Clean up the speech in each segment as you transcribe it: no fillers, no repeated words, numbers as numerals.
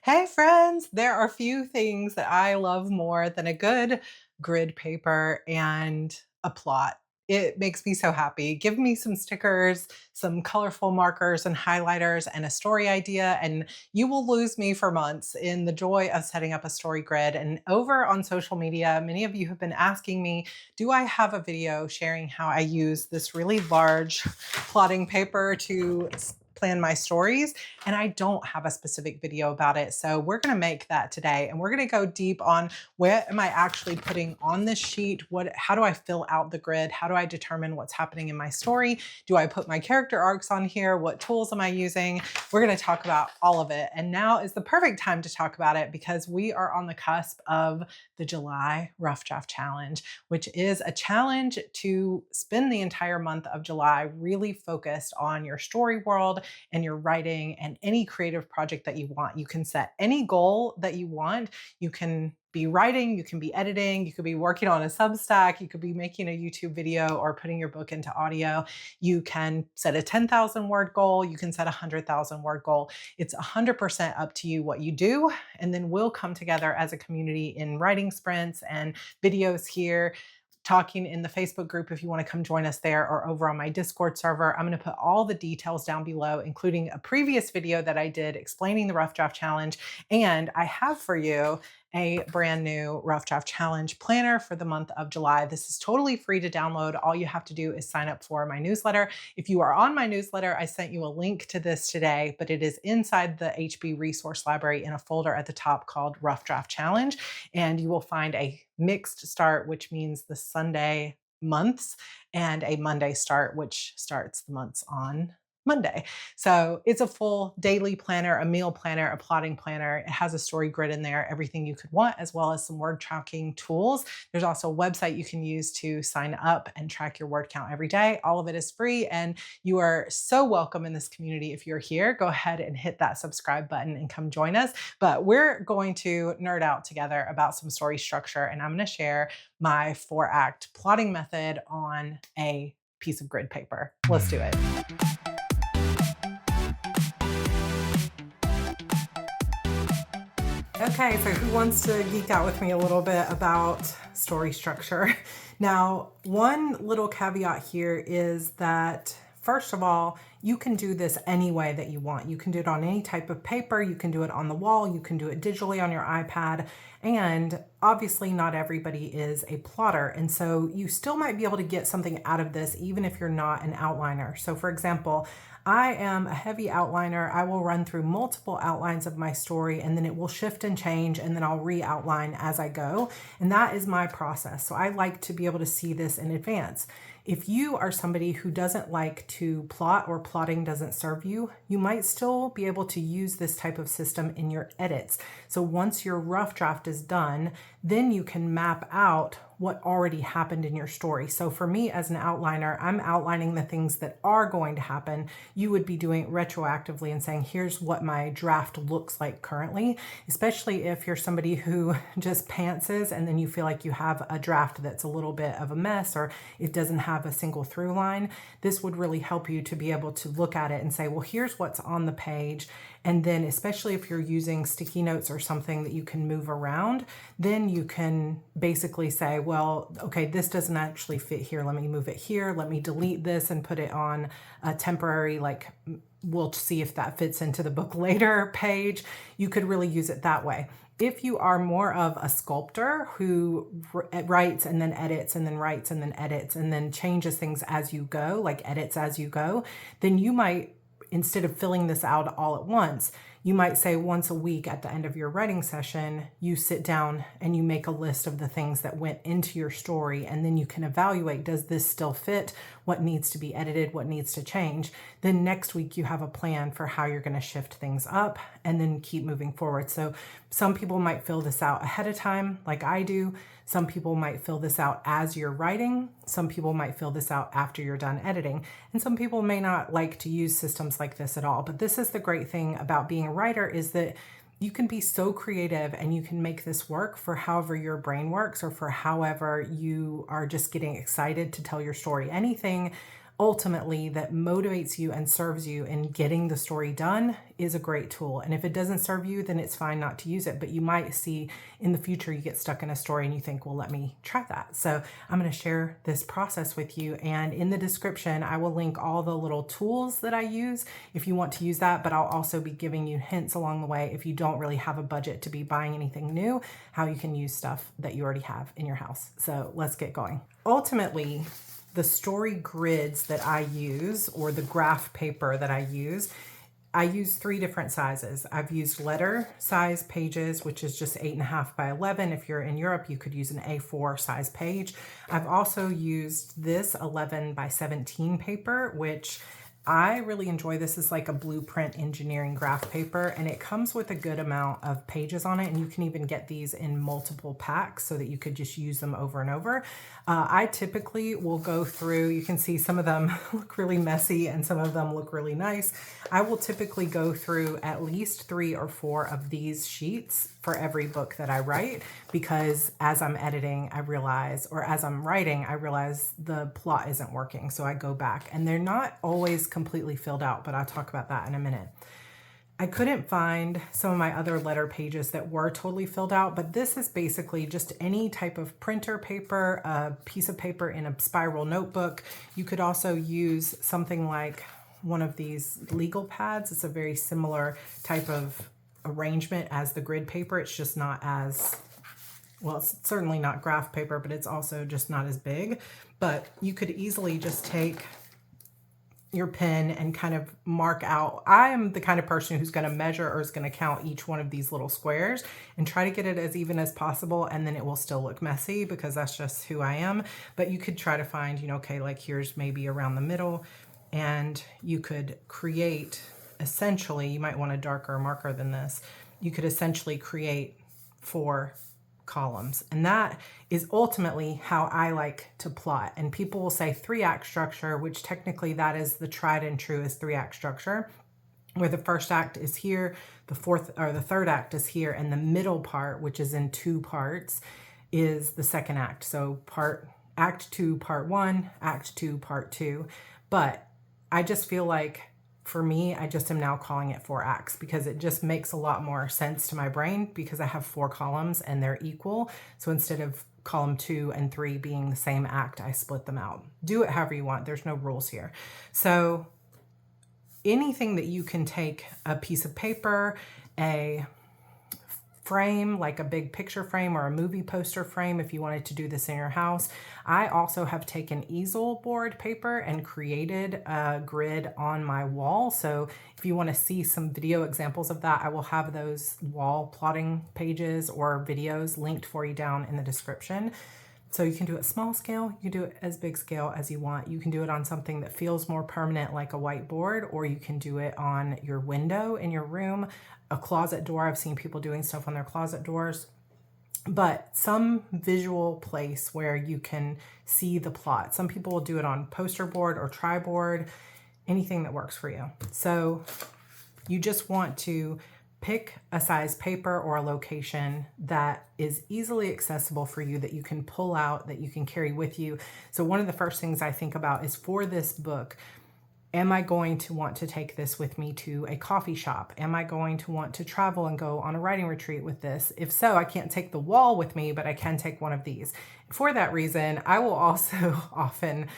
Hey friends, there are few things that I love more than a good grid paper and a plot. It makes me so happy. Give me some stickers, some colorful markers and highlighters, and a story idea, and you will lose me for months in the joy of setting up a story grid. And over on social media, many of you have been asking me, do I have a video sharing how I use this really large plotting paper to plan my stories? And I don't have a specific video about it. So we're going to make that today, and we're going to go deep on what am I actually putting on this sheet? How do I fill out the grid? How do I determine what's happening in my story? Do I put my character arcs on here? What tools am I using? We're going to talk about all of it. And now is the perfect time to talk about it because we are on the cusp of the July Rough Draft Challenge, which is a challenge to spend the entire month of July really focused on your story world and your writing and any creative project that you want. You can set any goal that you want. You can be writing, you can be editing, you could be working on a Substack, you could be making a YouTube video or putting your book into audio. You can set a 10,000 word goal, you can set a 100,000 word goal. It's 100% up to you what you do. And then we'll come together as a community in writing sprints and videos here, talking in the Facebook group if you want to come join us there, or over on my Discord server. I'm going to put all the details down below, including a previous video that I did explaining the Rough Draft Challenge. And I have for you a brand new Rough Draft Challenge planner for the month of July. This is totally free to download. All you have to do is sign up for my newsletter. If you are on my newsletter, I sent you a link to this today, but it is inside the HB resource library in a folder at the top called Rough Draft Challenge. And you will find a mixed start, which means the Sunday months, and a Monday start, which starts the months on Monday. So it's a full daily planner, a meal planner, a plotting planner. It has a story grid in there, everything you could want, as well as some word tracking tools. There's also a website you can use to sign up and track your word count every day. All of it is free, and you are so welcome in this community. If you're here, go ahead and hit that subscribe button and come join us. But we're going to nerd out together about some story structure, and I'm going to share my 4-act plotting method on a piece of grid paper. Let's do it. Okay, so who wants to geek out with me a little bit about story structure? Now, one little caveat here is that, first of all, you can do this any way that you want. You can do it on any type of paper, you can do it on the wall, you can do it digitally on your iPad, and obviously not everybody is a plotter. And so you still might be able to get something out of this even if you're not an outliner. So for example, I am a heavy outliner. I will run through multiple outlines of my story, and then it will shift and change, and then I'll re-outline as I go. And that is my process. So I like to be able to see this in advance. If you are somebody who doesn't like to plot, or plotting doesn't serve you, you might still be able to use this type of system in your edits. So once your rough draft is done, then you can map out what already happened in your story. So for me as an outliner, I'm outlining the things that are going to happen. You would be doing it retroactively and saying, here's what my draft looks like currently, especially if you're somebody who just pantses and then you feel like you have a draft that's a little bit of a mess, or it doesn't have a single through line. This would really help you to be able to look at it and say, well, here's what's on the page. And then especially if you're using sticky notes or something that you can move around, then you can basically say, well, okay, this doesn't actually fit here. Let me move it here. Let me delete this and put it on a temporary, like, we'll see if that fits into the book later page. You could really use it that way. If you are more of a sculptor who writes and then edits and then writes and then edits and then changes things as you go, like edits as you go, then you might, instead of filling this out all at once, you might say once a week at the end of your writing session, you sit down and you make a list of the things that went into your story, and then you can evaluate, does this still fit? What needs to be edited? What needs to change? Then next week you have a plan for how you're going to shift things up and then keep moving forward. So some people might fill this out ahead of time, like I do. Some people might fill this out as you're writing. Some people might fill this out after you're done editing. And some people may not like to use systems like this at all. But this is the great thing about being a writer, is that you can be so creative and you can make this work for however your brain works, or for however you are just getting excited to tell your story. Anything ultimately that motivates you and serves you in getting the story done is a great tool. And if it doesn't serve you, then it's fine not to use it. But you might see in the future you get stuck in a story and you think, well, let me try that. So I'm going to share this process with you. And in the description, I will link all the little tools that I use if you want to use that. But I'll also be giving you hints along the way if you don't really have a budget to be buying anything new, how you can use stuff that you already have in your house. So let's get going. Ultimately, the story grids that I use, or the graph paper that I use 3 different sizes. I've used letter size pages, which is just 8.5 by 11. If you're in Europe, you could use an A4 size page. I've also used this 11 by 17 paper, which I really enjoy. This is like a blueprint engineering graph paper, and it comes with a good amount of pages on it, and you can even get these in multiple packs so that you could just use them over and over. I typically will go through, you can see some of them look really messy and some of them look really nice. I will typically go through at least 3 or 4 of these sheets for every book that I write, because as I'm editing, I realize, or as I'm writing, I realize the plot isn't working. So I go back, and they're not always completely filled out, but I'll talk about that in a minute. I couldn't find some of my other letter pages that were totally filled out, but this is basically just any type of printer paper, a piece of paper in a spiral notebook. You could also use something like one of these legal pads. It's a very similar type of arrangement as the grid paper. It's just not as, well, it's certainly not graph paper, but it's also just not as big. But you could easily just take your pen and kind of mark out. I am the kind of person who's going to measure or is going to count each one of these little squares and try to get it as even as possible, and then it will still look messy because that's just who I am. But you could try to find, you know, okay, like here's maybe around the middle, and you could create, essentially, you might want a darker marker than this. You could essentially create 4 columns, and that is ultimately how I like to plot. And people will say 3-act structure, which technically that is the tried and true is 3-act structure, where the first act is here, the third act is here, and the middle part, which is in 2 parts, is the second act. So act 2, part 1, act 2, part 2. But I just feel like, for me, I just am now calling it 4 acts because it just makes a lot more sense to my brain because I have 4 columns and they're equal. So instead of column 2 and 3 being the same act, I split them out. Do it however you want. There's no rules here. So anything that you can take a piece of paper, a frame, like a big picture frame or a movie poster frame if you wanted to do this in your house. I also have taken easel board paper and created a grid on my wall. So if you want to see some video examples of that, I will have those wall plotting pages or videos linked for you down in the description. So you can do it small scale, you can do it as big scale as you want. You can do it on something that feels more permanent like a whiteboard, or you can do it on your window in your room, a closet door. I've seen people doing stuff on their closet doors, but some visual place where you can see the plot. Some people will do it on poster board or triboard, anything that works for you. So you just want to pick a size paper or a location that is easily accessible for you, that you can pull out, that you can carry with you. So one of the first things I think about is, for this book, am I going to want to take this with me to a coffee shop? Am I going to want to travel and go on a writing retreat with this? If so, I can't take the wall with me, but I can take one of these. For that reason, I will also often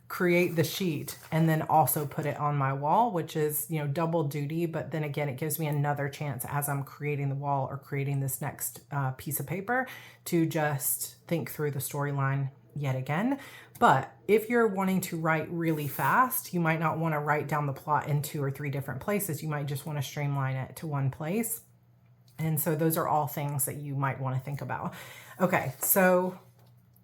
create the sheet and then also put it on my wall, which is, you know, double duty. But then again, it gives me another chance as I'm creating the wall or creating this next piece of paper to just think through the storyline yet again. But if you're wanting to write really fast, you might not want to write down the plot in 2 or 3 different places. You might just want to streamline it to one place. And so those are all things that you might want to think about. Okay, so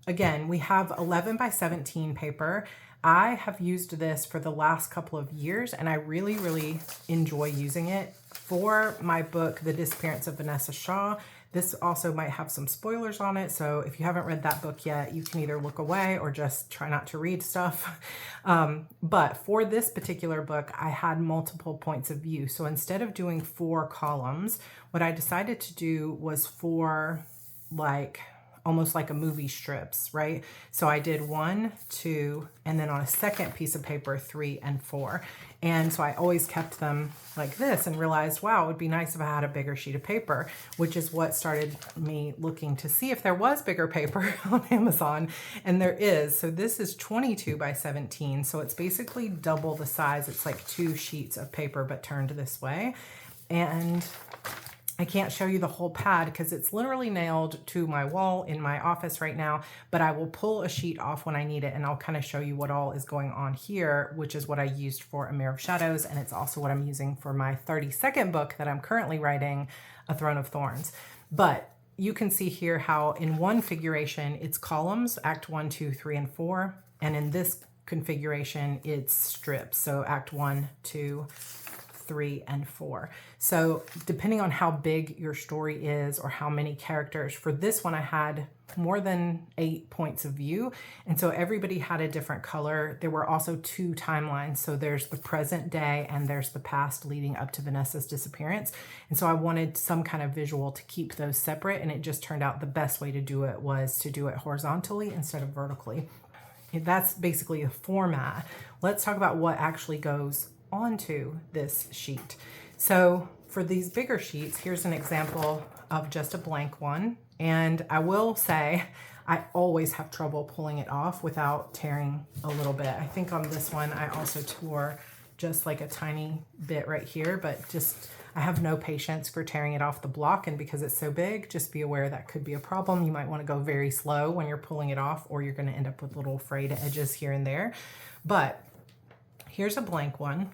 again, we have 11 by 17 paper. I have used this for the last couple of years, and I really, really enjoy using it for my book, The Disappearance of Vanessa Shaw. This also might have some spoilers on it, so if you haven't read that book yet, you can either look away or just try not to read stuff. But for this particular book, I had multiple points of view. So instead of doing 4 columns, what I decided to do was 4, like, almost like a movie strips, right? So I did 1, 2, and then on a second piece of paper, 3 and 4. And so I always kept them like this and realized, wow, it would be nice if I had a bigger sheet of paper, which is what started me looking to see if there was bigger paper on Amazon. And there is. So this is 22 by 17. So it's basically double the size. It's like 2 sheets of paper, but turned this way. And I can't show you the whole pad because it's literally nailed to my wall in my office right now, but I will pull a sheet off when I need it, and I'll kind of show you what all is going on here, which is what I used for A Mirror of Shadows, and it's also what I'm using for my 32nd book that I'm currently writing, A Throne of Thorns. But you can see here how in one figuration it's columns, Act 1, 2, 3, and 4, and in this configuration it's strips, so Act 1, 2, 3, and 4. So depending on how big your story is or how many characters, for this one I had more than 8 points of view, and so everybody had a different color. There were also 2 timelines, so there's the present day and there's the past leading up to Vanessa's disappearance, and so I wanted some kind of visual to keep those separate, and it just turned out the best way to do it was to do it horizontally instead of vertically. That's basically the format. Let's talk about what actually goes onto this sheet. So for these bigger sheets, here's an example of just a blank one. And I will say, I always have trouble pulling it off without tearing a little bit. I think on this one, I also tore just like a tiny bit right here, but just, I have no patience for tearing it off the block. And because it's so big, just be aware that could be a problem. You might want to go very slow when you're pulling it off, or you're going to end up with little frayed edges here and there. But here's a blank one.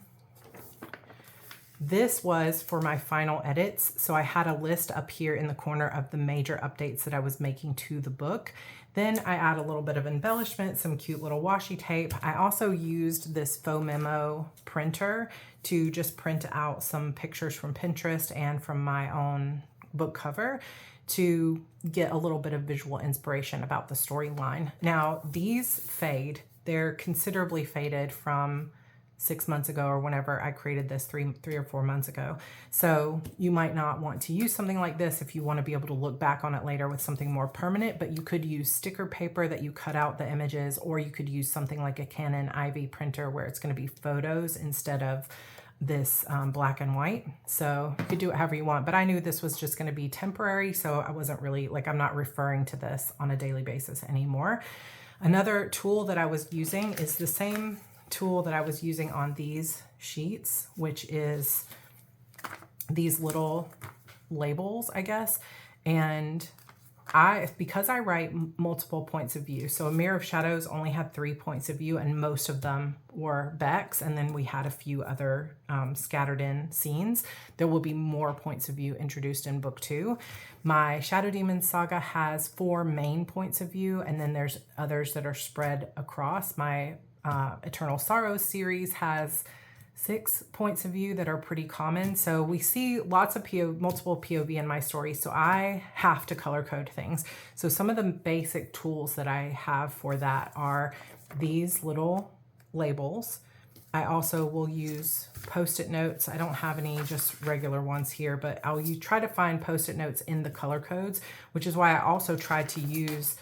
This was for my final edits. So I had a list up here in the corner of the major updates that I was making to the book. Then I add a little bit of embellishment, some cute little washi tape. I also used this faux memo printer to just print out some pictures from Pinterest and from my own book cover to get a little bit of visual inspiration about the storyline. Now these fade. They're considerably faded from 6 months ago or whenever I created this, three or 4 months ago. So you might not want to use something like this if you want to be able to look back on it later with something more permanent, but you could use sticker paper that you cut out the images, or you could use something like a Canon IV printer where it's going to be photos instead of this black and white. So you could do it however you want, but I knew this was just going to be temporary, so I wasn't really, like, I'm not referring to this on a daily basis anymore. Another tool that I was using is the same tool that I was using on these sheets, which is these little labels, I guess. And because I write multiple points of view, so A Mirror of Shadows only had 3 points of view, and most of them were Beck's, and then we had a few other scattered in scenes. There will be more points of view introduced in book 2. My Shadow Demon saga has 4 main points of view, and then there's others that are spread across. My Eternal Sorrows series has 6 points of view that are pretty common. So we see lots of multiple POV in my story, so I have to color code things. So some of the basic tools that I have for that are these little labels. I also will use Post-it notes. I don't have any just regular ones here, but I'll try to find Post-it notes in the color codes, which is why I also tried to use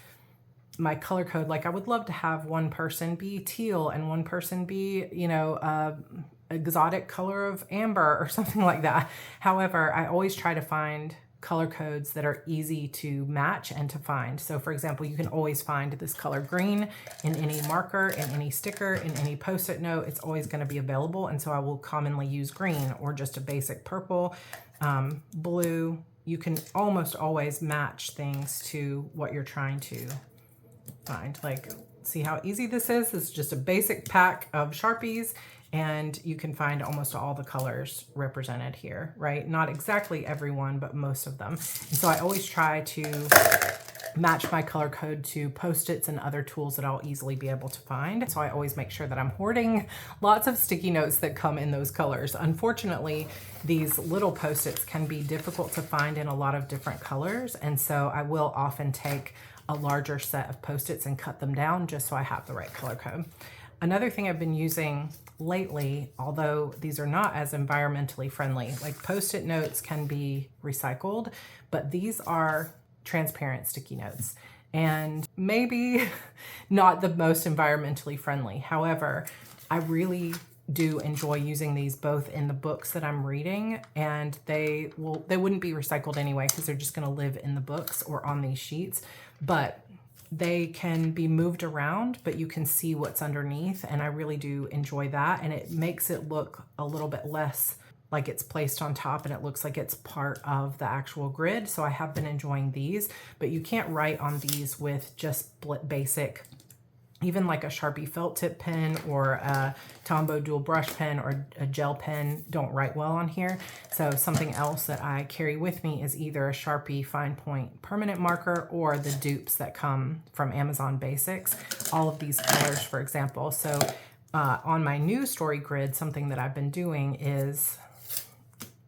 my color code. Like, I would love to have one person be teal and one person be, you know, exotic color of amber or something like that. However, I always try to find color codes that are easy to match and to find. So for example, you can always find this color green in any marker, in any sticker, in any Post-it note. It's always going to be available. And so I will commonly use green or just a basic purple, blue. You can almost always match things to what you're trying to find. Like, see how easy this is? It's just a basic pack of Sharpies, and you can find almost all the colors represented here, right? Not exactly everyone, but most of them. And so I always try to match my color code to Post-its and other tools that I'll easily be able to find. So I always make sure that I'm hoarding lots of sticky notes that come in those colors. Unfortunately, these little Post-its can be difficult to find in a lot of different colors, and so I will often take a larger set of Post-its and cut them down just so I have the right color code. Another thing I've been using lately, although these are not as environmentally friendly, like Post-it notes can be recycled, but these are transparent sticky notes. and maybe not the most environmentally friendly. However, I really do enjoy using these both in the books that I'm reading, and they wouldn't be recycled anyway because they're just going to live in the books or on these sheets, but they can be moved around, but you can see what's underneath, and I really do enjoy that, and it makes it look a little bit less like it's placed on top, and it looks like it's part of the actual grid. So I have been enjoying these, but you can't write on these with just basic, even like a Sharpie felt tip pen or a Tombow dual brush pen or a gel pen don't write well on here. So something else that I carry with me is either a Sharpie fine point permanent marker or the dupes that come from Amazon Basics. All of these colors, for example. So on my new story grid, something that I've been doing is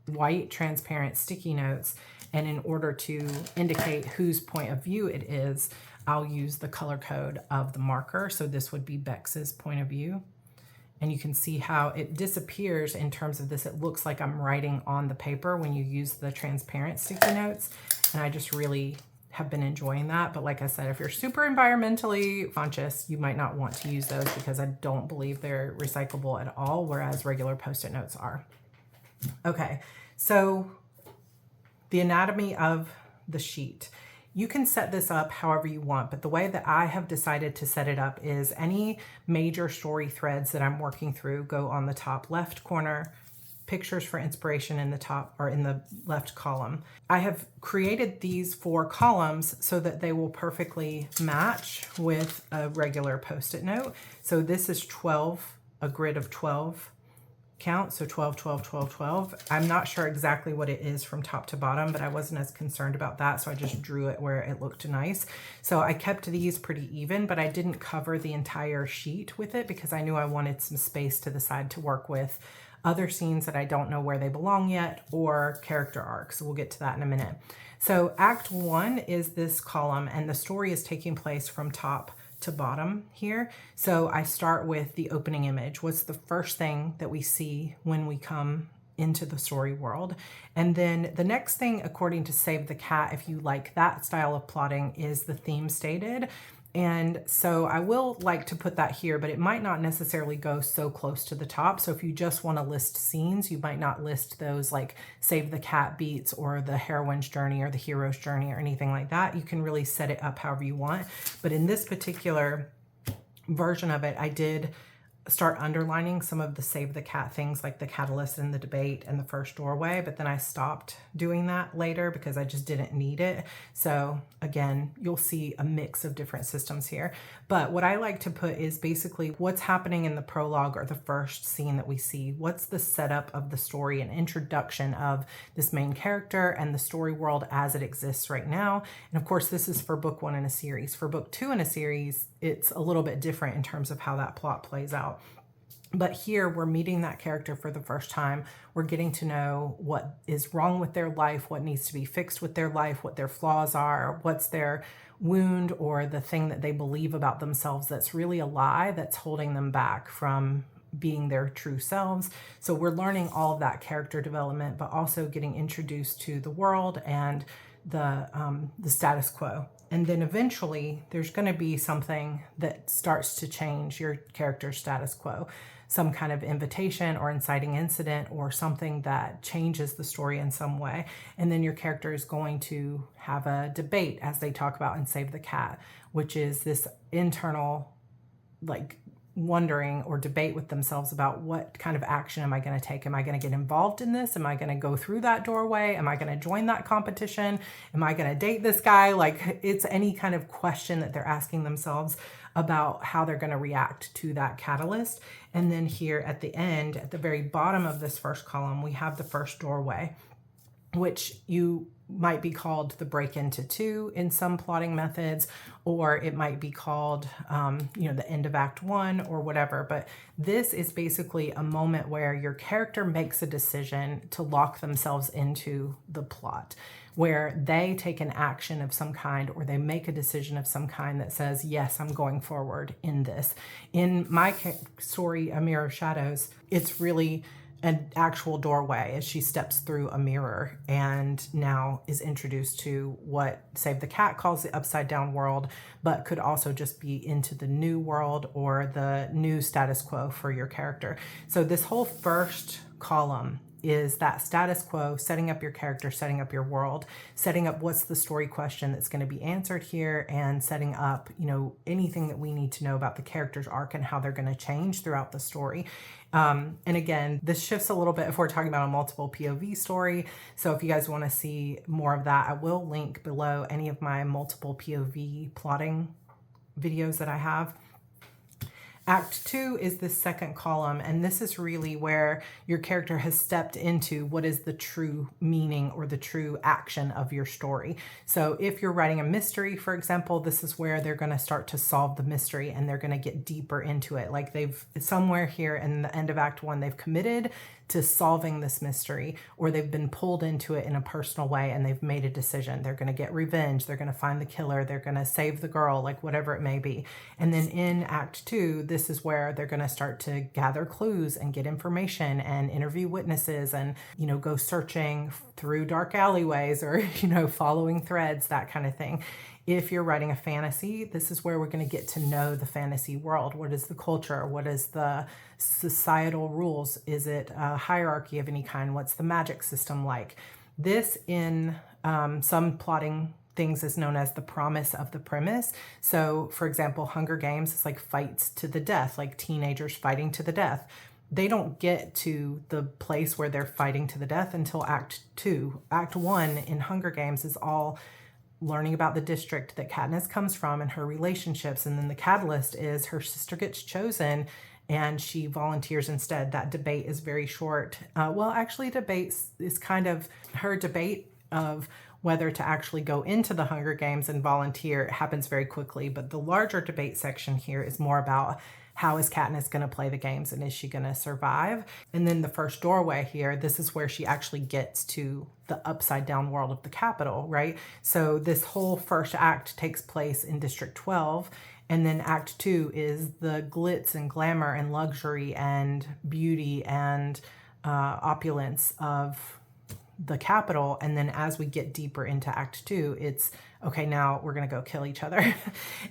white transparent sticky notes, and in order to indicate whose point of view it is, I'll use the color code of the marker. So this would be Bex's point of view, and you can see how it disappears in terms of this. It looks like I'm writing on the paper when you use the transparent sticky notes, and I just really have been enjoying that. But like I said, if you're super environmentally conscious, you might not want to use those because I don't believe they're recyclable at all, whereas regular Post-it notes are. Okay, so the anatomy of the sheet. You can set this up however you want, but the way that I have decided to set it up is any major story threads that I'm working through go on the top left corner, pictures for inspiration in the top or in the left column. I have created these 4 columns so that they will perfectly match with a regular Post-it note. So this is 12, a grid of 12 count, so 12, 12, 12, 12. I'm not sure exactly what it is from top to bottom, but I wasn't as concerned about that, so I just drew it where it looked nice. So I kept these pretty even, but I didn't cover the entire sheet with it because I knew I wanted some space to the side to work with other scenes that I don't know where they belong yet, or character arcs. We'll get to that in a minute. So Act 1 is this column, and the story is taking place from top to bottom here. So I start with the opening image. What's the first thing that we see when we come into the story world? And then the next thing, according to Save the Cat, if you like that style of plotting, is the theme stated. And so I will like to put that here, but it might not necessarily go so close to the top. So if you just want to list scenes, you might not list those like Save the Cat beats or the heroine's journey or the hero's journey or anything like that. You can really set it up however you want. But in this particular version of it, I did start underlining some of the Save the Cat things like the catalyst and the debate and the first doorway, but then I stopped doing that later because I just didn't need it. So again, you'll see a mix of different systems here. But what I like to put is basically what's happening in the prologue or the first scene that we see. What's the setup of the story and introduction of this main character and the story world as it exists right now. And of course, this is for book 1 in a series. For book 2 in a series, it's a little bit different in terms of how that plot plays out. But here we're meeting that character for the first time. We're getting to know what is wrong with their life, what needs to be fixed with their life, what their flaws are, what's their wound or the thing that they believe about themselves that's really a lie that's holding them back from being their true selves. So we're learning all of that character development, but also getting introduced to the world and the status quo. And then eventually there's going to be something that starts to change your character's status quo, some kind of invitation or inciting incident or something that changes the story in some way. And then your character is going to have a debate, as they talk about in Save the Cat, which is this internal like wondering or debate with themselves about what kind of action am I going to take? Am I going to get involved in this? Am I going to go through that doorway? Am I going to join that competition? Am I going to date this guy? Like, it's any kind of question that they're asking themselves about how they're going to react to that catalyst. And then here at the end, at the very bottom of this first column, we have the first doorway, which you might be called the break into 2 in some plotting methods, or it might be called, the end of Act 1 or whatever. But this is basically a moment where your character makes a decision to lock themselves into the plot, where they take an action of some kind or they make a decision of some kind that says, yes, I'm going forward in this. In my story, A Mirror of Shadows, it's really an actual doorway as she steps through a mirror and now is introduced to what Save the Cat calls the upside down world, but could also just be into the new world or the new status quo for your character. So this whole first column is that status quo, setting up your character, setting up your world, setting up what's the story question that's going to be answered here, and setting up, you know, anything that we need to know about the character's arc and how they're going to change throughout the story. And again, this shifts a little bit if we're talking about a multiple POV story. So if you guys want to see more of that, I will link below any of my multiple POV plotting videos that I have. Act 2 is the second column, and this is really where your character has stepped into what is the true meaning or the true action of your story. So if you're writing a mystery, for example, this is where they're going to start to solve the mystery and they're going to get deeper into it. Like they've somewhere here in the end of Act 1, they've committed to solving this mystery, or they've been pulled into it in a personal way and they've made a decision. They're going to get revenge. They're going to find the killer. They're going to save the girl, like whatever it may be. And then in Act 2, this is where they're going to start to gather clues and get information and interview witnesses and, you know, go searching through dark alleyways or, you know, following threads, that kind of thing. If you're writing a fantasy, this is where we're going to get to know the fantasy world. What is the culture? What is the societal rules? Is it a hierarchy of any kind? What's the magic system like? This in some plotting things is known as the promise of the premise. So for example, Hunger Games is like fights to the death, like teenagers fighting to the death. They don't get to the place where they're fighting to the death until Act 2. Act 1 in Hunger Games is all learning about the district that Katniss comes from and her relationships. And then the catalyst is her sister gets chosen and she volunteers instead. That debate is very short. Well, actually debates is kind of her debate of whether to actually go into the Hunger Games and volunteer happens very quickly. But the larger debate section here is more about how is Katniss going to play the games and is she going to survive? And then the first doorway here, this is where she actually gets to the upside down world of the Capitol, right? So this whole first act takes place in District 12. And then Act 2 is the glitz and glamour and luxury and beauty and opulence of the Capitol. And then as we get deeper into Act 2, it's okay, now we're going to go kill each other.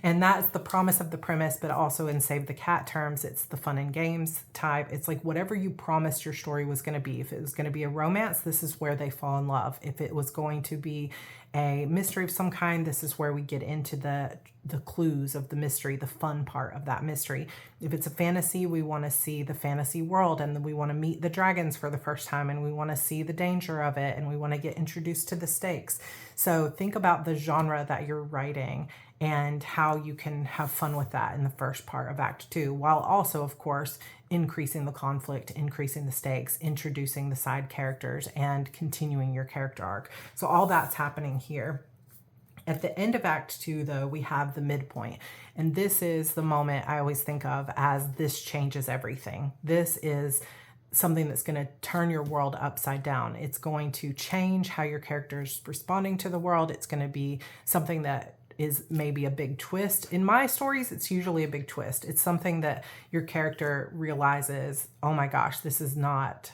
And that's the promise of the premise, but also in Save the Cat terms, it's the fun and games type. It's like whatever you promised your story was going to be. If it was going to be a romance, this is where they fall in love. If it was going to be a mystery of some kind, this is where we get into the clues of the mystery, the fun part of that mystery. If it's a fantasy, we want to see the fantasy world and then we want to meet the dragons for the first time and we want to see the danger of it and we want to get introduced to the stakes. So think about the genre that you're writing and how you can have fun with that in the first part of Act 2, while also, of course, increasing the conflict, increasing the stakes, introducing the side characters, and continuing your character arc. So all that's happening here. At the end of Act 2, though, we have the midpoint. And this is the moment I always think of as this changes everything. This is something that's going to turn your world upside down. It's going to change how your character's responding to the world. It's going to be something that is maybe a big twist. In my stories, it's usually a big twist. It's something that your character realizes, oh my gosh, this is not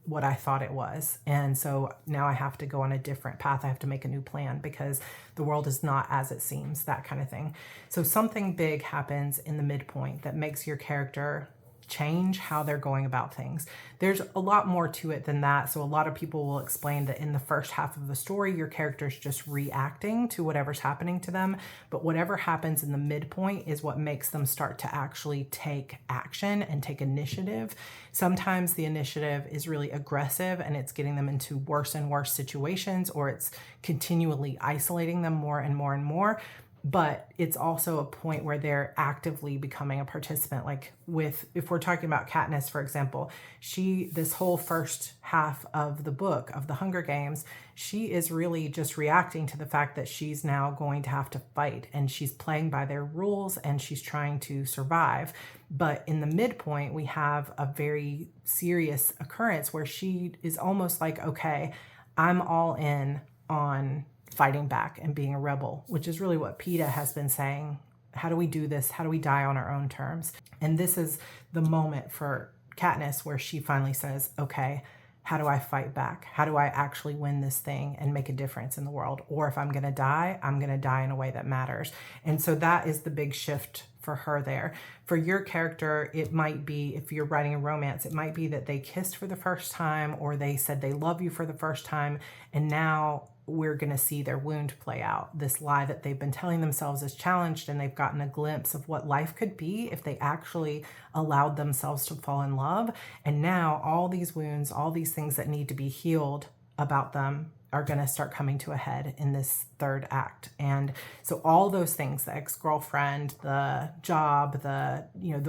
what I thought it was. And so now I have to go on a different path. I have to make a new plan because the world is not as it seems, that kind of thing. So something big happens in the midpoint that makes your character change how they're going about things. There's a lot more to it than that. So a lot of people will explain that in the first half of the story, your character's just reacting to whatever's happening to them. But whatever happens in the midpoint is what makes them start to actually take action and take initiative. Sometimes the initiative is really aggressive and it's getting them into worse and worse situations, or it's continually isolating them more and more and more. But it's also a point where they're actively becoming a participant. Like if we're talking about Katniss, for example, this whole first half of the book of the Hunger Games, she is really just reacting to the fact that she's now going to have to fight and she's playing by their rules and she's trying to survive. But in the midpoint, we have a very serious occurrence where she is almost like, okay, I'm all in on fighting back and being a rebel, which is really what PETA has been saying. How do we do this? How do we die on our own terms? And this is the moment for Katniss, where she finally says, okay, how do I fight back? How do I actually win this thing and make a difference in the world? Or if I'm going to die, I'm going to die in a way that matters. And so that is the big shift for her there. For your character, it might be, if you're writing a romance, it might be that they kissed for the first time, or they said they love you for the first time, and now we're going to see their wound play out. This lie that they've been telling themselves is challenged, and they've gotten a glimpse of what life could be if they actually allowed themselves to fall in love. And now all these wounds, all these things that need to be healed about them are going to start coming to a head in this third act. And so all those things, the ex-girlfriend, the job, the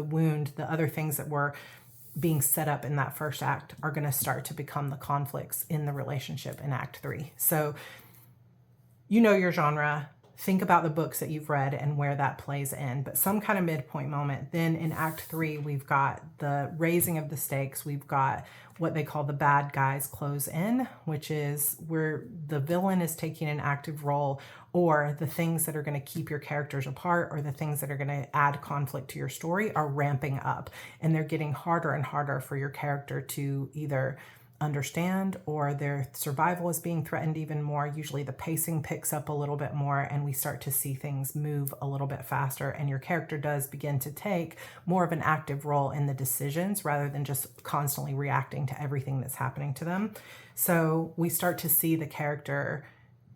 wound, the other things that were being set up in that first act are going to start to become the conflicts in the relationship in Act 3. So you know your genre. Think about the books that you've read and where that plays in, but some kind of midpoint moment. Then in Act 3, we've got the raising of the stakes. We've got what they call the bad guys close in, which is where the villain is taking an active role, or the things that are going to keep your characters apart, or the things that are going to add conflict to your story are ramping up, and they're getting harder and harder for your character to either understand, or their survival is being threatened even more. Usually the pacing picks up a little bit more, and we start to see things move a little bit faster, and your character does begin to take more of an active role in the decisions rather than just constantly reacting to everything that's happening to them. So we start to see the character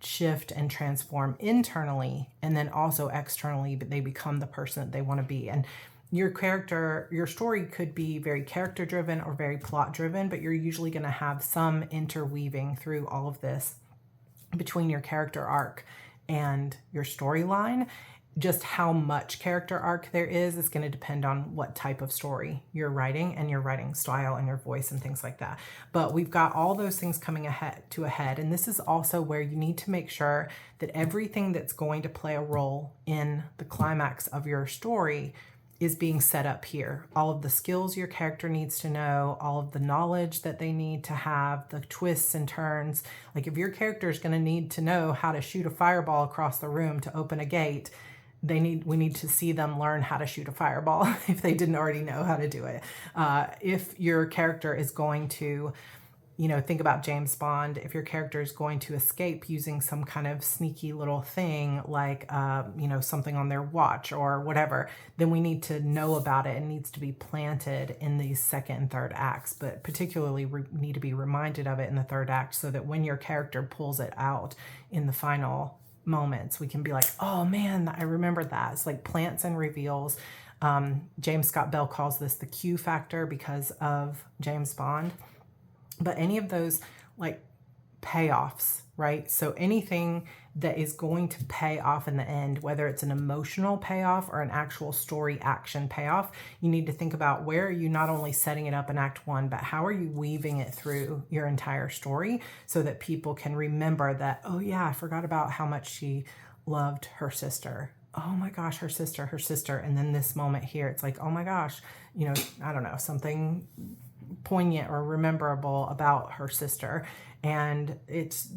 shift and transform internally, and then also externally, but they become the person that they want to be. And your character, your story could be very character driven or very plot driven, but you're usually going to have some interweaving through all of this between your character arc and your storyline. Just how much character arc there is going to depend on what type of story you're writing and your writing style and your voice and things like that. But we've got all those things coming to a head. And this is also where you need to make sure that everything that's going to play a role in the climax of your story is being set up here. All of the skills your character needs to know, all of the knowledge that they need to have, the twists and turns. Like if your character is going to need to know how to shoot a fireball across the room to open a gate, we need to see them learn how to shoot a fireball if they didn't already know how to do it. If your character is going to, think about James Bond, if your character is going to escape using some kind of sneaky little thing like, something on their watch or whatever, then we need to know about it. It needs to be planted in these second and third acts, but particularly need to be reminded of it in the third act so that when your character pulls it out in the final moments, we can be like, oh man, I remember that. It's like plants and reveals. James Scott Bell calls this the Q factor because of James Bond. But any of those like payoffs, right? So anything that is going to pay off in the end, whether it's an emotional payoff or an actual story action payoff, you need to think about where are you not only setting it up in Act 1, but how are you weaving it through your entire story so that people can remember that, oh yeah, I forgot about how much she loved her sister. Oh my gosh, her sister. And then this moment here, it's like, oh my gosh, I don't know, something poignant or rememberable about her sister. And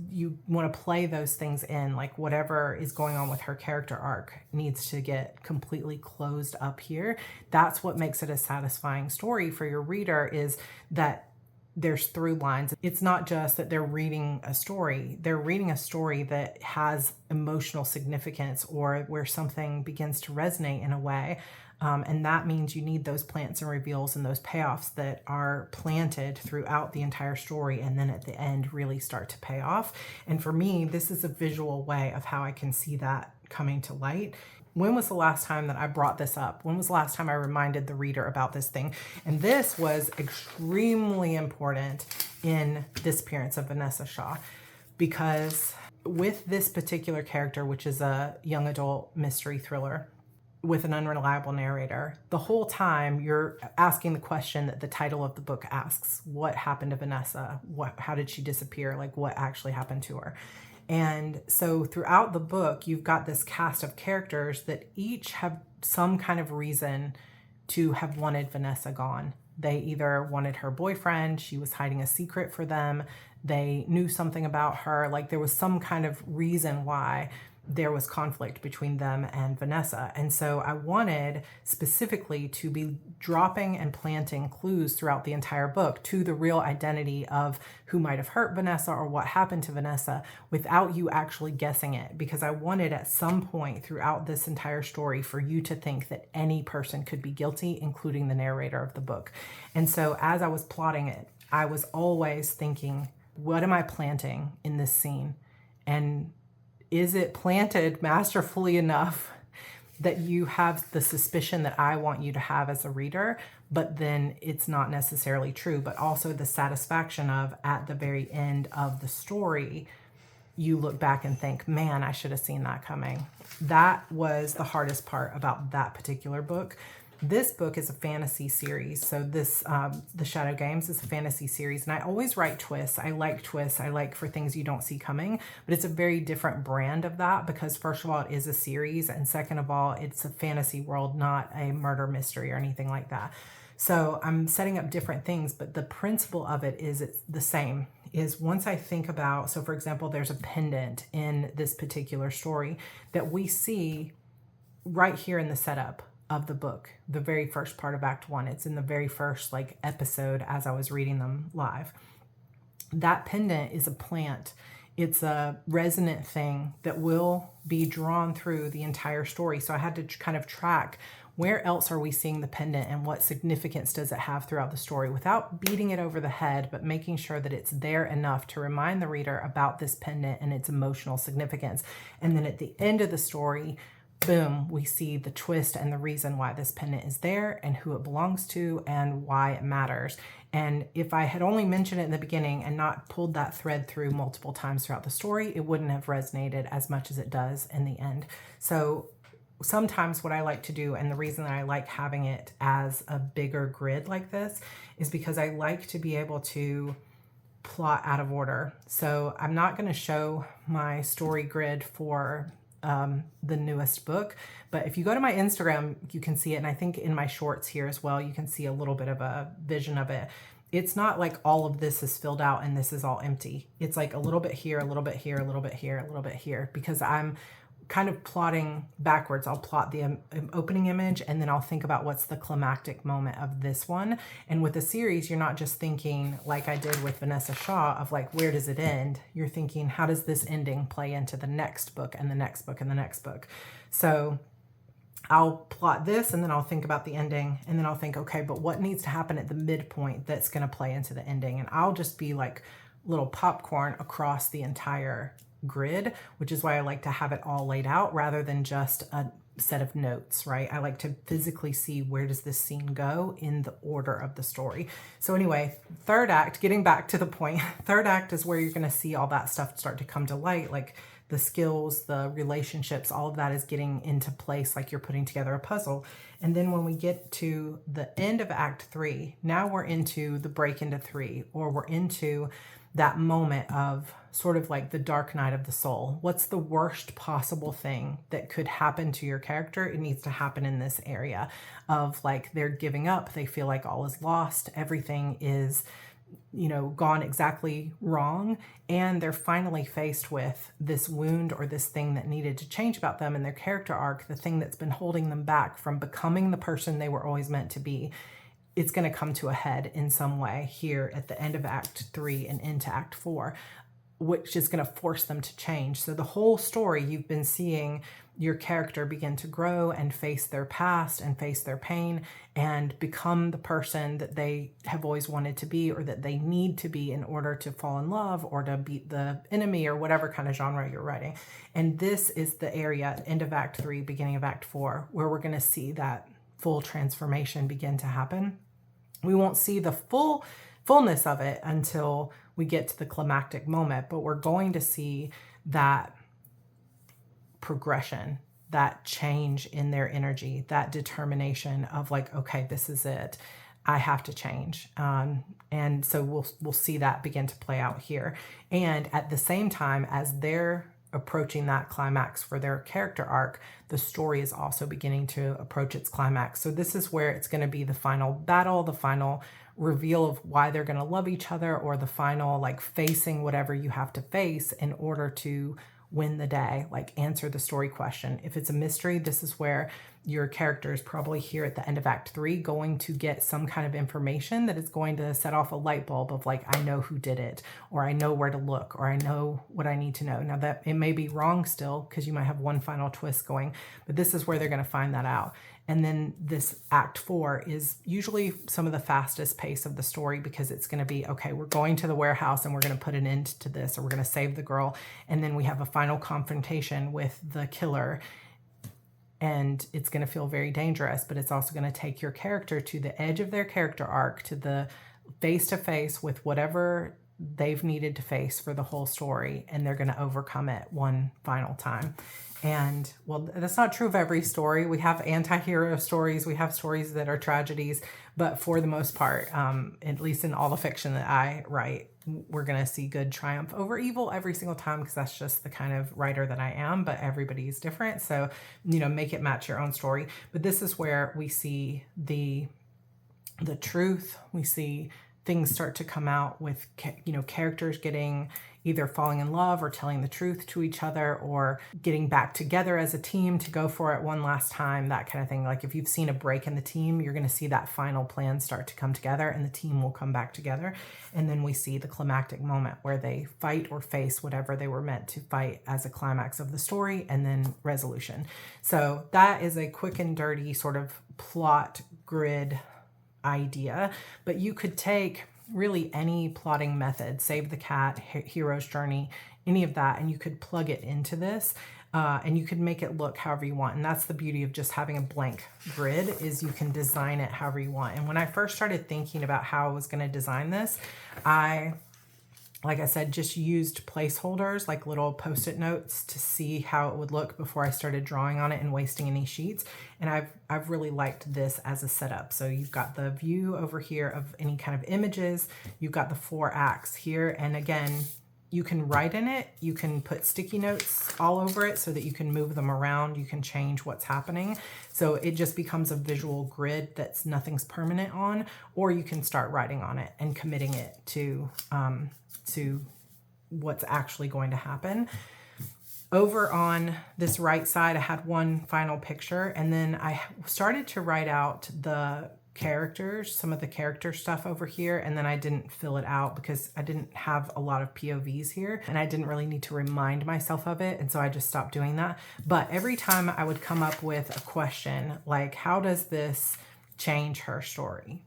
you want to play those things in, like whatever is going on with her character arc needs to get completely closed up here. That's what makes it a satisfying story for your reader, is that there's through lines. It's not just that they're reading a story. They're reading a story that has emotional significance or where something begins to resonate in a way. And that means you need those plants and reveals and those payoffs that are planted throughout the entire story, and then at the end really start to pay off. And for me, this is a visual way of how I can see that coming to light. When was the last time that I brought this up? When was the last time I reminded the reader about this thing? And this was extremely important in Disappearance of Vanessa Shaw, because with this particular character, which is a young adult mystery thriller with an unreliable narrator, the whole time you're asking the question that the title of the book asks: what happened to Vanessa? How did she disappear? Like, what actually happened to her? And so throughout the book, you've got this cast of characters that each have some kind of reason to have wanted Vanessa gone. They either wanted her boyfriend, she was hiding a secret for them, they knew something about her, like there was some kind of reason why there was conflict between them and Vanessa. And so I wanted specifically to be dropping and planting clues throughout the entire book to the real identity of who might have hurt Vanessa or what happened to Vanessa without you actually guessing it. Because I wanted at some point throughout this entire story for you to think that any person could be guilty, including the narrator of the book. And so as I was plotting it, I was always thinking, what am I planting in this scene? And is it planted masterfully enough that you have the suspicion that I want you to have as a reader, but then it's not necessarily true, but also the satisfaction of at the very end of the story, you look back and think, man, I should have seen that coming. That was the hardest part about that particular book. This book is a fantasy series. So this, The Shadow Games is a fantasy series. And I always write twists. I like twists. I like for things you don't see coming. But it's a very different brand of that because first of all, it is a series. And second of all, it's a fantasy world, not a murder mystery or anything like that. So I'm setting up different things, but the principle of it is it's the same. Is once I think about, so for example, there's a pendant in this particular story that we see right here in the setup of the book, the very first part of Act 1. It's in the very first episode as I was reading them live. That pendant is a plant. It's a resonant thing that will be drawn through the entire story. So I had to kind of track where else are we seeing the pendant and what significance does it have throughout the story without beating it over the head, but making sure that it's there enough to remind the reader about this pendant and its emotional significance. And then at the end of the story, boom, we see the twist and the reason why this pendant is there and who it belongs to and why it matters. And if I had only mentioned it in the beginning and not pulled that thread through multiple times throughout the story, it wouldn't have resonated as much as it does in the end. So sometimes what I like to do, and the reason that I like having it as a bigger grid like this, is because I like to be able to plot out of order. So I'm not going to show my story grid for the newest book, but if you go to my Instagram, you can see it. And I think in my shorts here as well, you can see a little bit of a vision of it. It's not like all of this is filled out and this is all empty. It's like a little bit here, a little bit here, a little bit here, a little bit here, because I'm kind of plotting backwards. I'll plot the opening image and then I'll think about what's the climactic moment of this one. And with a series, you're not just thinking like I did with Vanessa Shaw of where does it end? You're thinking, how does this ending play into the next book and the next book and the next book? So I'll plot this and then I'll think about the ending and then I'll think, okay, but what needs to happen at the midpoint that's going to play into the ending? And I'll just be like little popcorn across the entire grid, which is why I like to have it all laid out rather than just a set of notes, right? I like to physically see where does this scene go in the order of the story. So anyway, third act, getting back to the point, third act is where you're going to see all that stuff start to come to light, like the skills, the relationships, all of that is getting into place like you're putting together a puzzle. And then when we get to the end of Act 3, now we're into the break into 3, or we're into that moment of sort of like the dark night of the soul. What's the worst possible thing that could happen to your character? It needs to happen in this area of they're giving up. They feel like all is lost. Everything is, gone exactly wrong. And they're finally faced with this wound or this thing that needed to change about them in their character arc, the thing that's been holding them back from becoming the person they were always meant to be. It's going to come to a head in some way here at the end of Act 3 and into Act 4, which is going to force them to change. So the whole story, you've been seeing your character begin to grow and face their past and face their pain and become the person that they have always wanted to be or that they need to be in order to fall in love or to beat the enemy or whatever kind of genre you're writing. And this is the area, end of Act 3, beginning of Act 4, where we're going to see that full transformation begin to happen. We won't see the fullness of it until we get to the climactic moment, but we're going to see that progression, that change in their energy, that determination of okay, this is it. I have to change. And so we'll see that begin to play out here. And at the same time as they're approaching that climax for their character arc, the story is also beginning to approach its climax. So this is where it's going to be the final battle, the final reveal of why they're going to love each other, or the final facing whatever you have to face in order to win the day, like answer the story question. If it's a mystery, this is where your character is probably here at the end of Act 3 going to get some kind of information that is going to set off a light bulb of like, I know who did it, or I know where to look, or I know what I need to know. Now that it may be wrong still, because you might have one final twist going, but this is where they're going to find that out. And then this Act 4 is usually some of the fastest pace of the story, because it's going to be, okay, we're going to the warehouse and we're going to put an end to this, or we're going to save the girl. And then we have a final confrontation with the killer. And it's going to feel very dangerous, but it's also going to take your character to the edge of their character arc, to the face-to-face with whatever they've needed to face for the whole story, and they're going to overcome it one final time. And well, that's not true of every story. We have anti-hero stories, we have stories that are tragedies, but for the most part, at least in all the fiction that I write, we're going to see good triumph over evil every single time, because that's just the kind of writer that I am, but everybody's different. So, you know, make it match your own story. But this is where we see the truth. We see things start to come out with, you know, characters getting either falling in love or telling the truth to each other, or getting back together as a team to go for it one last time, that kind of thing. Like if you've seen a break in the team, you're going to see that final plan start to come together and the team will come back together. And then we see the climactic moment where they fight or face whatever they were meant to fight as a climax of the story, and then resolution. So that is a quick and dirty sort of plot grid idea, but you could take really any plotting method, Save the Cat, Hero's Journey, any of that, and you could plug it into this, and you could make it look however you want. And that's the beauty of just having a blank grid, is you can design it however you want. And when I first started thinking about how I was going to design this, like I said, just used placeholders, like little Post-it notes, to see how it would look before I started drawing on it and wasting any sheets. And I've really liked this as a setup. So you've got the view over here of any kind of images. You've got the 4 acts here. And again, you can write in it. You can put sticky notes all over it so that you can move them around. You can change what's happening. So it just becomes a visual grid that's nothing's permanent on, or you can start writing on it and committing it to what's actually going to happen. Over on this right side, I had one final picture, and then I started to write out the characters, some of the character stuff over here, and then I didn't fill it out because I didn't have a lot of POVs here, and I didn't really need to remind myself of it, and so I just stopped doing that. But every time I would come up with a question, like, how does this change her story?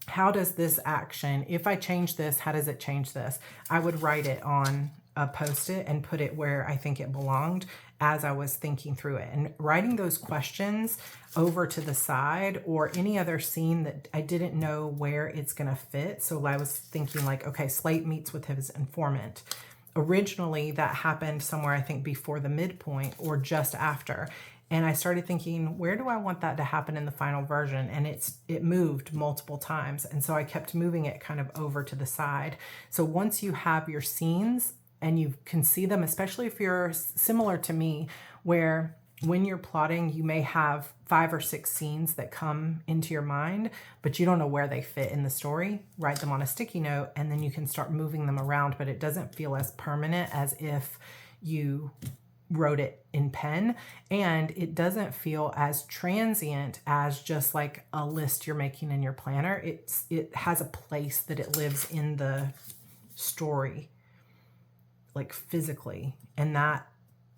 How does this action, if I change this, how does it change this? I would write it on a Post-it and put it where I think it belonged as I was thinking through it. And writing those questions over to the side, or any other scene that I didn't know where it's going to fit. So I was thinking like, okay, Slate meets with his informant. Originally, that happened somewhere, I think, before the midpoint or just after. And I started thinking, where do I want that to happen in the final version? And it moved multiple times. And so I kept moving it kind of over to the side. So once you have your scenes and you can see them, especially if you're similar to me, where when you're plotting, you may have 5 or 6 scenes that come into your mind, but you don't know where they fit in the story. Write them on a sticky note, and then you can start moving them around, but it doesn't feel as permanent as if you wrote it in pen, and it doesn't feel as transient as just like a list you're making in your planner. It has a place that it lives in the story, like physically, and that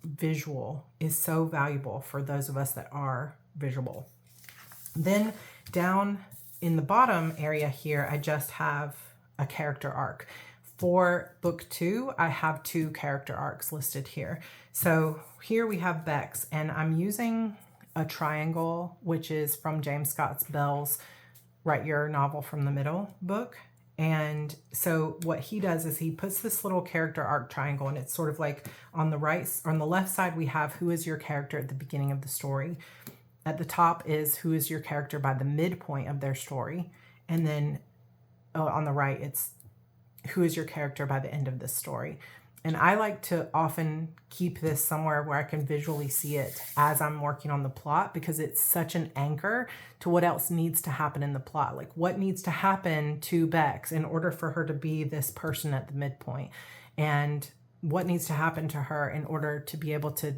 visual is so valuable for those of us that are visual. Then down in the bottom area here, I just have a character arc. For book 2, I have 2 character arcs listed here. So here we have Bex, and I'm using a triangle, which is from James Scott Bell's Write Your Novel from the Middle book. And so what he does is he puts this little character arc triangle, and it's sort of like on the right, or on the left side, we have who is your character at the beginning of the story. At the top is who is your character by the midpoint of their story. And then on the right, it's who is your character by the end of this story. And I like to often keep this somewhere where I can visually see it as I'm working on the plot, because it's such an anchor to what else needs to happen in the plot. Like, what needs to happen to Bex in order for her to be this person at the midpoint. And what needs to happen to her in order to be able to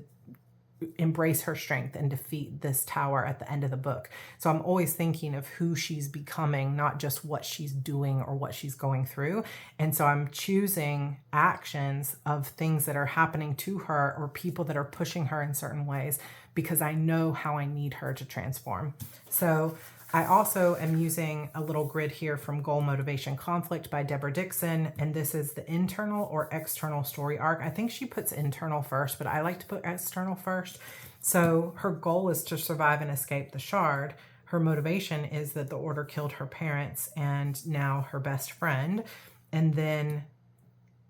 embrace her strength and defeat this tower at the end of the book. So I'm always thinking of who she's becoming, not just what she's doing or what she's going through. And so I'm choosing actions of things that are happening to her or people that are pushing her in certain ways because I know how I need her to transform. So I also am using a little grid here from Goal, Motivation, Conflict by Deborah Dixon, and this is the internal or external story arc. I think she puts internal first, but I like to put external first. So her goal is to survive and escape the shard. Her motivation is that the order killed her parents and now her best friend. And then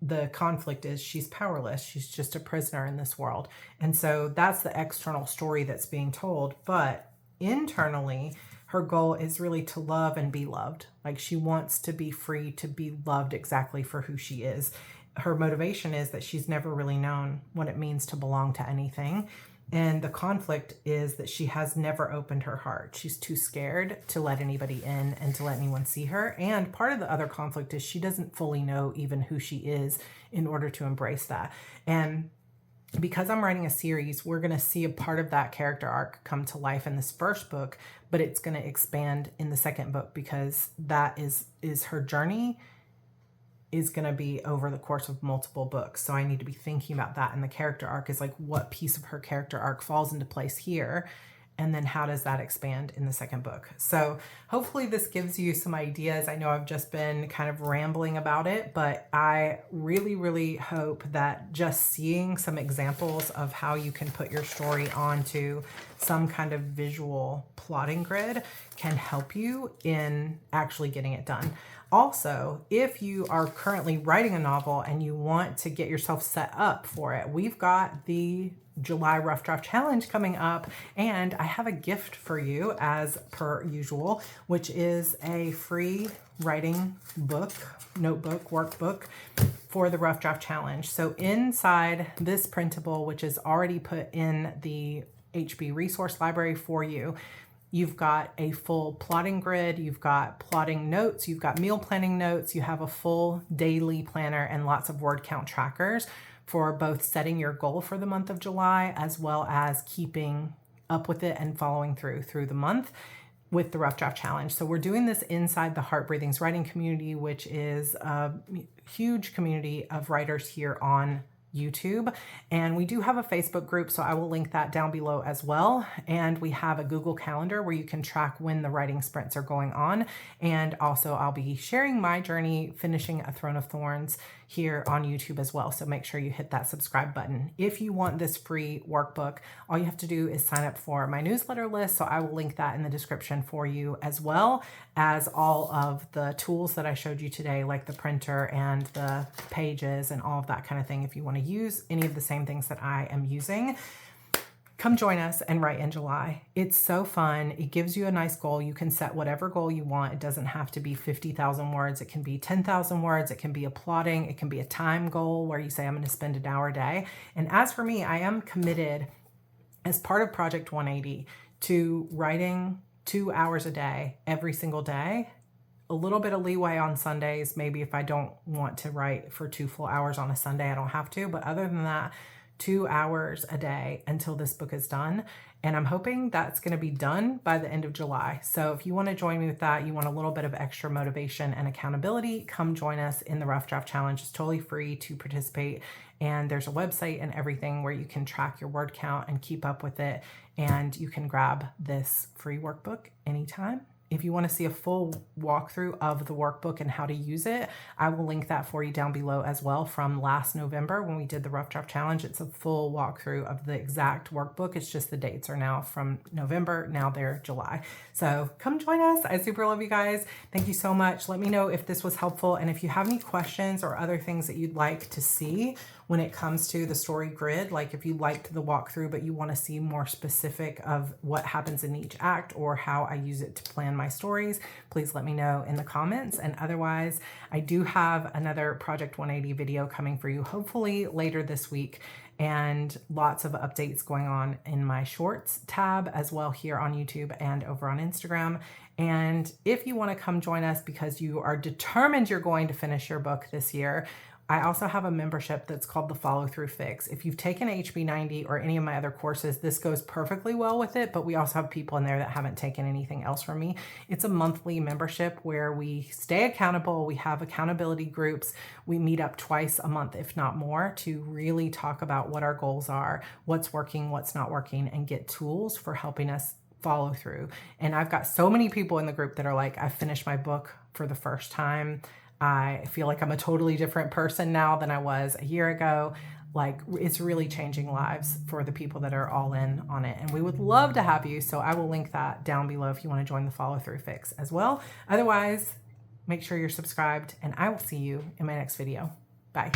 the conflict is she's powerless. She's just a prisoner in this world. And so that's the external story that's being told. But internally, her goal is really to love and be loved. Like she wants to be free to be loved exactly for who she is. Her motivation is that she's never really known what it means to belong to anything. And the conflict is that she has never opened her heart. She's too scared to let anybody in and to let anyone see her. And part of the other conflict is she doesn't fully know even who she is in order to embrace that. And because I'm writing a series, we're going to see a part of that character arc come to life in this first book, but it's going to expand in the second book because that is her journey is going to be over the course of multiple books. So I need to be thinking about that. And the character arc is like what piece of her character arc falls into place here. And then how does that expand in the second book? So hopefully this gives you some ideas. I know I've just been kind of rambling about it, but I really, really hope that just seeing some examples of how you can put your story onto some kind of visual plotting grid can help you in actually getting it done. Also, if you are currently writing a novel and you want to get yourself set up for it, we've got the July Rough Draft Challenge coming up, and I have a gift for you as per usual, which is a free writing book, notebook, workbook for the Rough Draft Challenge. So inside this printable, which is already put in the HB resource library for you, you've got a full plotting grid, you've got plotting notes, you've got meal planning notes, you have a full daily planner and lots of word count trackers for both setting your goal for the month of July as well as keeping up with it and following through the month with the Rough Draft Challenge. So we're doing this inside the Heart Breathings writing community, which is a huge community of writers here on YouTube. And we do have a Facebook group, so I will link that down below as well. And we have a Google Calendar where you can track when the writing sprints are going on. And also I'll be sharing my journey finishing A Throne of Thorns here on YouTube as well. So make sure you hit that subscribe button. If you want this free workbook, all you have to do is sign up for my newsletter list. So I will link that in the description for you, as well as all of the tools that I showed you today, like the printer and the pages and all of that kind of thing. If you want to use any of the same things that I am using, come join us and write in July. It's so fun. It gives you a nice goal. You can set whatever goal you want. It doesn't have to be 50,000 words. It can be 10,000 words. It can be a plotting. It can be a time goal where you say, I'm going to spend an hour a day. And as for me, I am committed as part of Project 180 to writing 2 hours a day, every single day. A little bit of leeway on Sundays. Maybe if I don't want to write for 2 full hours on a Sunday, I don't have to. But other than that, 2 hours a day until this book is done. And I'm hoping that's going to be done by the end of July. So if you want to join me with that, you want a little bit of extra motivation and accountability, come join us in the Rough Draft Challenge. It's totally free to participate. And there's a website and everything where you can track your word count and keep up with it. And you can grab this free workbook anytime. If you want to see a full walkthrough of the workbook and how to use it, I will link that for you down below as well from last November when we did the Rough Draft Challenge. It's a full walkthrough of the exact workbook. It's just the dates are now from November. Now they're July. So come join us. I super love you guys. Thank you so much. Let me know if this was helpful. And if you have any questions or other things that you'd like to see when it comes to the story grid, like if you liked the walkthrough, but you want to see more specific of what happens in each act or how I use it to plan my stories, please let me know in the comments. And otherwise, I do have another Project 180 video coming for you, hopefully later this week, and lots of updates going on in my shorts tab as well here on YouTube and over on Instagram. And if you want to come join us because you are determined you're going to finish your book this year, I also have a membership that's called the Follow Through Fix. If you've taken HB90 or any of my other courses, this goes perfectly well with it, but we also have people in there that haven't taken anything else from me. It's a monthly membership where we stay accountable. We have accountability groups. We meet up twice a month, if not more, to really talk about what our goals are, what's working, what's not working, and get tools for helping us follow through. And I've got so many people in the group that are like, I finished my book for the first time. I feel like I'm a totally different person now than I was a year ago. Like, it's really changing lives for the people that are all in on it. And we would love to have you. So I will link that down below if you want to join the Follow Through Fix as well. Otherwise, make sure you're subscribed, and I will see you in my next video. Bye.